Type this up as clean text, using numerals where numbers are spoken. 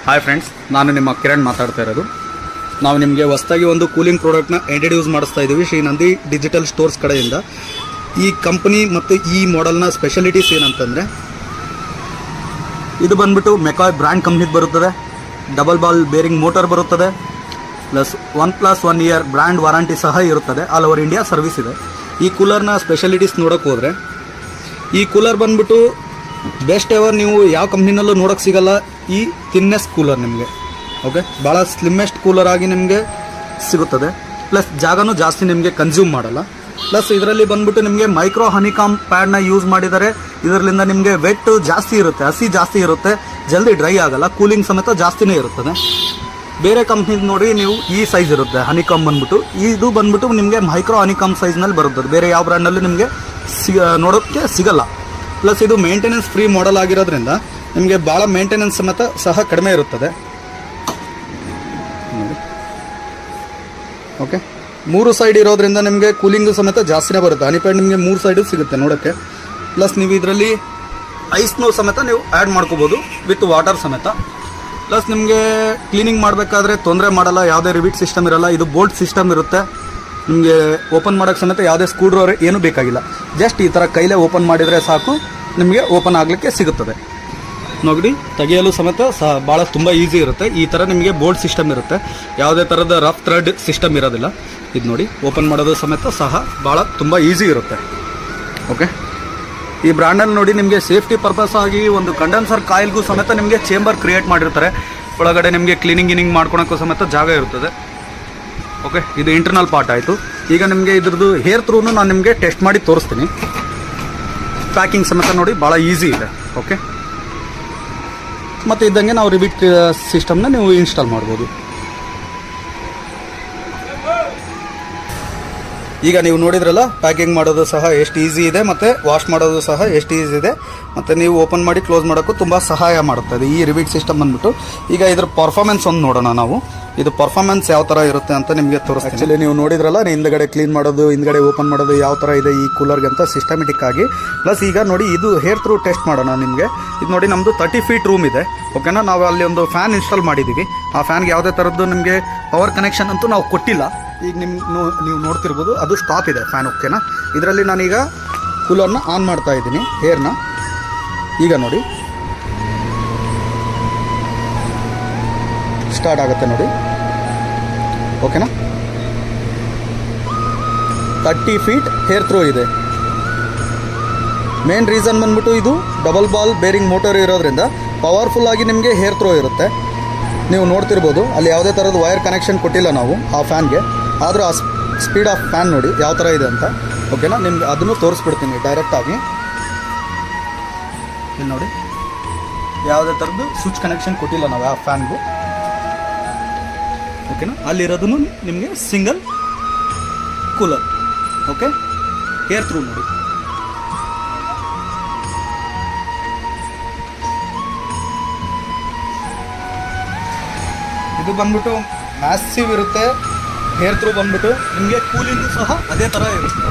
Hi friends, ನಾನು ನಿಮ್ಮ ಕಿರಣ್ ಮಾತಾಡ್ತಾ ಇರೋದು. ನಾವು ನಿಮಗೆ ಹೊಸದಾಗಿ ಒಂದು ಕೂಲಿಂಗ್ ಪ್ರಾಡಕ್ಟ್ನ ಇಂಟ್ರಡ್ಯೂಸ್ ಮಾಡಿಸ್ತಾ ಇದ್ದೀವಿ ಶ್ರೀ ನಂದಿ ಡಿಜಿಟಲ್ ಸ್ಟೋರ್ಸ್ ಕಡೆಯಿಂದ. ಈ ಕಂಪನಿ ಮತ್ತು ಈ ಮಾಡೆಲ್ನ ಸ್ಪೆಷಾಲಿಟೀಸ್ ಏನಂತಂದರೆ, ಇದು ಬಂದ್ಬಿಟ್ಟು ಮೆಕಾಯ್ ಬ್ರ್ಯಾಂಡ್ ಕಂಪ್ನಿದು ಬರುತ್ತದೆ. ಡಬಲ್ ಬಾಲ್ ಬೇರಿಂಗ್ ಮೋಟರ್ ಬರುತ್ತದೆ, ಪ್ಲಸ್ 1+1 ಇಯರ್ ಬ್ರ್ಯಾಂಡ್ ವಾರಂಟಿ ಸಹ ಇರುತ್ತದೆ. ಆಲ್ ಓವರ್ ಇಂಡಿಯಾ ಸರ್ವಿಸ್ ಇದೆ. ಈ ಕೂಲರ್ನ ಸ್ಪೆಷಾಲಿಟೀಸ್ ನೋಡೋಕ್ಕೆ ಹೋದರೆ, ಈ ಕೂಲರ್ ಬಂದ್ಬಿಟ್ಟು ಬೆಸ್ಟ್ ಎವರ್ ನೀವು ಯಾವ ಕಂಪ್ನಿನಲ್ಲೂ ನೋಡೋಕ್ಕೆ ಸಿಗಲ್ಲ. ಈ ಥಿನ್ನೆಸ್ ಕೂಲರ್ ನಿಮಗೆ ಓಕೆ, ಭಾಳ ಸ್ಲಿಮ್ಮೆಸ್ಟ್ ಕೂಲರ್ ಆಗಿ ನಿಮಗೆ ಸಿಗುತ್ತದೆ. ಪ್ಲಸ್ ಜಾಗನೂ ಜಾಸ್ತಿ ನಿಮಗೆ ಕನ್ಸ್ಯೂಮ್ ಮಾಡಲ್ಲ. ಪ್ಲಸ್ ಇದರಲ್ಲಿ ಬಂದ್ಬಿಟ್ಟು ನಿಮಗೆ ಮೈಕ್ರೋ ಹನಿಕಾಮ್ ಪ್ಯಾಡ್ನ ಯೂಸ್ ಮಾಡಿದರೆ ಇದರಿಂದ ನಿಮಗೆ ವೆಟ್ ಜಾಸ್ತಿ ಇರುತ್ತೆ, ಹಸಿ ಜಾಸ್ತಿ ಇರುತ್ತೆ, ಜಲ್ದಿ ಡ್ರೈ ಆಗಲ್ಲ, ಕೂಲಿಂಗ್ ಸಮೇತ ಜಾಸ್ತಿನೇ ಇರುತ್ತದೆ. ಬೇರೆ ಕಂಪ್ನಿದು ನೋಡಿ ನೀವು ಈ ಸೈಜ್ ಇರುತ್ತೆ ಹನಿಕಾಮ್ ಬಂದ್ಬಿಟ್ಟು, ಇದು ಬಂದ್ಬಿಟ್ಟು ನಿಮಗೆ ಮೈಕ್ರೋ ಹನಿಕಾಮ್ ಸೈಜ್ನಲ್ಲಿ ಬರುತ್ತದೆ. ಬೇರೆ ಯಾವ ಬ್ರ್ಯಾಂಡಲ್ಲೂ ನಿಮಗೆ ನೋಡೋಕ್ಕೆ ಸಿಗಲ್ಲ. ಪ್ಲಸ್ ಇದು ಮೇಂಟೆನೆನ್ಸ್ ಫ್ರೀ ಮಾಡೆಲ್ ಆಗಿರೋದ್ರಿಂದ ನಿಮಗೆ ಭಾಳ ಮೇಂಟೆನೆನ್ಸ್ ಸಮೇತ ಸಹ ಕಡಿಮೆ ಇರುತ್ತದೆ. ಓಕೆ, 3 ಸೈಡ್ ಇರೋದ್ರಿಂದ ನಿಮಗೆ ಕೂಲಿಂಗು ಸಮೇತ ಜಾಸ್ತಿನೇ ಬರುತ್ತೆ. ಹನಿಪ್ಯಾಡ್ ನಿಮಗೆ 3 ಸೈಡು ಸಿಗುತ್ತೆ ನೋಡೋಕ್ಕೆ. ಪ್ಲಸ್ ನೀವು ಇದರಲ್ಲಿ ಐಸ್ನೂ ಸಮೇತ ನೀವು ಆ್ಯಡ್ ಮಾಡ್ಕೋಬೋದು ವಿತ್ ವಾಟರ್ ಸಮೇತ. ಪ್ಲಸ್ ನಿಮಗೆ ಕ್ಲೀನಿಂಗ್ ಮಾಡಬೇಕಾದ್ರೆ ತೊಂದರೆ ಮಾಡಲ್ಲ, ಯಾವುದೇ ರಿವಿಟ್ ಸಿಸ್ಟಮ್ ಇರಲ್ಲ. ಇದು ಬೋಲ್ಟ್ ಸಿಸ್ಟಮ್ ಇರುತ್ತೆ. ನಿಮಗೆ ಓಪನ್ ಮಾಡೋಕ್ಕೆ ಸಮೇತ ಯಾವುದೇ ಸ್ಕ್ರೂ ಡ್ರೈವರ್ ಏನೂ ಬೇಕಾಗಿಲ್ಲ. ಜಸ್ಟ್ ಈ ಥರ ಕೈಲೇ ಓಪನ್ ಮಾಡಿದರೆ ಸಾಕು, ನಿಮಗೆ ಓಪನ್ ಆಗಲಿಕ್ಕೆ ಸಿಗುತ್ತದೆ. ನೋಡಿ, ತೆಗೆಯಲು ಸಮೇತ ಭಾಳ ತುಂಬ ಈಸಿ ಇರುತ್ತೆ. ಈ ಥರ ನಿಮಗೆ ಬೋಲ್ಟ್ ಸಿಸ್ಟಮ್ ಇರುತ್ತೆ, ಯಾವುದೇ ಥರದ ರಫ್ ಥ್ರೆಡ್ ಸಿಸ್ಟಮ್ ಇರೋದಿಲ್ಲ. ಇದು ನೋಡಿ, ಓಪನ್ ಮಾಡೋದು ಸಮೇತ ಸಹ ಭಾಳ ತುಂಬ ಈಸಿ ಇರುತ್ತೆ. ಓಕೆ, ಈ ಬ್ರ್ಯಾಂಡಲ್ಲಿ ನೋಡಿ ನಿಮಗೆ ಸೇಫ್ಟಿ ಪರ್ಪಸ್ ಆಗಿ ಒಂದು ಕಂಡೆನ್ಸರ್ ಕಾಯಿಲ್ಗೂ ಸಮೇತ ನಿಮಗೆ ಚೇಂಬರ್ ಕ್ರಿಯೇಟ್ ಮಾಡಿರ್ತಾರೆ. ಒಳಗಡೆ ನಿಮಗೆ ಕ್ಲೀನಿಂಗ್ ಮಾಡ್ಕೊಳಕ್ಕೂ ಸಮೇತ ಜಾಗ ಇರುತ್ತದೆ. ಓಕೆ, ಇದು ಇಂಟರ್ನಲ್ ಪಾರ್ಟ್ ಆಯಿತು. ಈಗ ನಿಮಗೆ ಇದ್ರದ್ದು ಹೇರ್ ಥ್ರೂನು ನಾನು ನಿಮಗೆ ಟೆಸ್ಟ್ ಮಾಡಿ ತೋರಿಸ್ತೀನಿ. ಪ್ಯಾಕಿಂಗ್ ಸಮೇತ ನೋಡಿ ಭಾಳ ಈಸಿ ಇದೆ. ಓಕೆ, ಮತ್ತು ಇದ್ದಂಗೆ ನಾವು ರಿವಿಟ್ ಸಿಸ್ಟಮ್ನ ನೀವು ಇನ್ಸ್ಟಾಲ್ ಮಾಡ್ಬೋದು. ಈಗ ನೀವು ನೋಡಿದ್ರಲ್ಲ, ಪ್ಯಾಕಿಂಗ್ ಮಾಡೋದು ಸಹ ಎಷ್ಟು ಈಸಿ ಇದೆ, ಮತ್ತು ವಾಶ್ ಮಾಡೋದು ಸಹ ಎಷ್ಟು ಈಸಿ ಇದೆ, ಮತ್ತು ನೀವು ಓಪನ್ ಮಾಡಿ ಕ್ಲೋಸ್ ಮಾಡೋಕ್ಕೂ ತುಂಬ ಸಹಾಯ ಮಾಡುತ್ತದೆ ಈ ರಿವಿಟ್ ಸಿಸ್ಟಮ್ ಬಂದ್ಬಿಟ್ಟು. ಈಗ ಇದ್ರ ಪರ್ಫಾರ್ಮೆನ್ಸ್ ಒಂದು ನೋಡೋಣ ನಾವು. ಇದು ಪರ್ಫಾರ್ಮೆನ್ಸ್ ಯಾವ ಥರ ಇರುತ್ತೆ ಅಂತ ನಿಮಗೆ ತೋರಿಸ್ತೀನಿ. ಆ್ಯಕ್ಚುಲಿ ನೀವು ನೋಡಿದ್ರಲ್ಲ, ಹಿಂದ್ಗಡೆ ಕ್ಲೀನ್ ಮಾಡೋದು, ಹಿಂದ್ಗಡೆ ಓಪನ್ ಮಾಡೋದು ಯಾವ ಥರ ಇದೆ ಈ ಕೂಲರ್ಗೆ ಅಂತ ಸಿಸ್ಟಮೆಟಿಕ್ ಆಗಿ. ಪ್ಲಸ್ ಈಗ ನೋಡಿ, ಇದು ಹೇರ್ ಥ್ರೂ ಟೆಸ್ಟ್ ಮಾಡೋಣ ನಿಮಗೆ. ಇದು ನೋಡಿ, ನಮ್ಮದು 30 ಫೀಟ್ ರೂಮ್ ಇದೆ. ಓಕೆನಾ, ನಾವು ಅಲ್ಲಿ ಒಂದು ಫ್ಯಾನ್ ಇನ್ಸ್ಟಾಲ್ ಮಾಡಿದ್ದೀವಿ. ಆ ಫ್ಯಾನ್ಗೆ ಯಾವುದೇ ಥರದ್ದು ನಿಮಗೆ ಪವರ್ ಕನೆಕ್ಷನ್ ಅಂತೂ ನಾವು ಕೊಟ್ಟಿಲ್ಲ. ಈಗ ನೀವು ನೋಡ್ತಿರ್ಬೋದು, ಅದು ಸ್ಟಾಪ್ ಇದೆ ಫ್ಯಾನ್. ಓಕೆನಾ, ಇದರಲ್ಲಿ ನಾನೀಗ ಕೂಲರ್ನ ಆನ್ ಮಾಡ್ತಾ ಇದ್ದೀನಿ, ಹೇರ್ನ. ಈಗ ನೋಡಿ ಸ್ಟಾರ್ಟ್ ಆಗುತ್ತೆ ನೋಡಿ. ಓಕೆನಾ, 30 ಫೀಟ್ ಹೇರ್ ಥ್ರೋ ಇದೆ. ಮೇನ್ ರೀಸನ್ ಬಂದ್ಬಿಟ್ಟು ಇದು ಡಬಲ್ ಬಾಲ್ ಬೇರಿಂಗ್ ಮೋಟರ್ ಇರೋದ್ರಿಂದ ಪವರ್ಫುಲ್ ಆಗಿ ನಿಮಗೆ ಹೇರ್ ಥ್ರೋ ಇರುತ್ತೆ. ನೀವು ನೋಡ್ತಿರ್ಬೋದು, ಅಲ್ಲಿ ಯಾವುದೇ ಥರದ ವೈರ್ ಕನೆಕ್ಷನ್ ಕೊಟ್ಟಿಲ್ಲ ನಾವು ಆ ಫ್ಯಾನ್ಗೆ. ಆದರೂ ಆ ಸ್ಪೀಡ್ ಆಫ್ ಫ್ಯಾನ್ ನೋಡಿ ಯಾವ ಥರ ಇದೆ ಅಂತ. ಓಕೆನಾ, ನಿಮ್ಗೆ ಅದನ್ನು ತೋರಿಸ್ಬಿಡ್ತೀನಿ ಡೈರೆಕ್ಟಾಗಿ. ಇಲ್ಲಿ ನೋಡಿ, ಯಾವುದೇ ಥರದ್ದು ಸ್ವಿಚ್ ಕನೆಕ್ಷನ್ ಕೊಟ್ಟಿಲ್ಲ ನಾವು ಆ ಫ್ಯಾನ್ಗೂ. ಓಕೆನಾ, ಅಲ್ಲಿರೋದನ್ನು ನಿಮಗೆ single cooler. Okay, hair through ನೋಡಿ. ಇದು ಬಂದ್ಬಿಟ್ಟು ಮ್ಯಾಸಿವ್ ಇರುತ್ತೆ. ಹೇರ್ ಥ್ರೂ ಬಂದ್ಬಿಟ್ಟು ನಿಮಗೆ ಕೂಲಿಂಗು ಸಹ ಅದೇ ಥರ ಇರುತ್ತೆ.